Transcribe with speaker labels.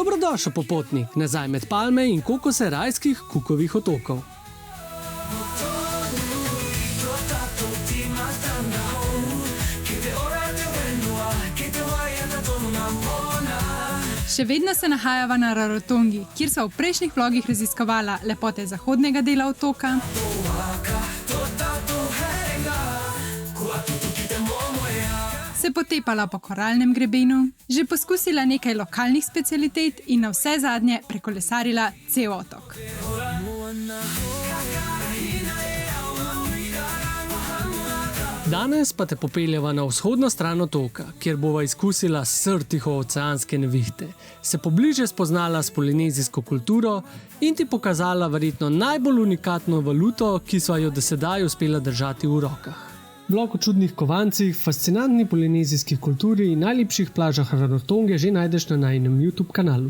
Speaker 1: Dobrodošel popotnik nazaj med palme in kokose rajskih Cookovih otokov.
Speaker 2: Še vedno se nahajava na Rarotongi, kjer sva v prejšnjih vlogih raziskovala lepote zahodnega dela otoka, se potepala po koralnem grebenu, že poskusila nekaj lokalnih specialitet in na vse zadnje prekolesarila cel otok.
Speaker 1: Danes pa te popeljava na vzhodno stran otoka, kjer bova izkusila srd Tihooceanske nevihte, se pobliže spoznala s polinezijsko kulturo in ti pokazala verjetno najbolj unikatno valuto, ki sva jo do sedaj uspela držati v rokah. Vlog o čudnih kovancih, fascinantni polinezijski kulturi in najlepših plažah Rarotonge že najdeš na najinem YouTube kanalu.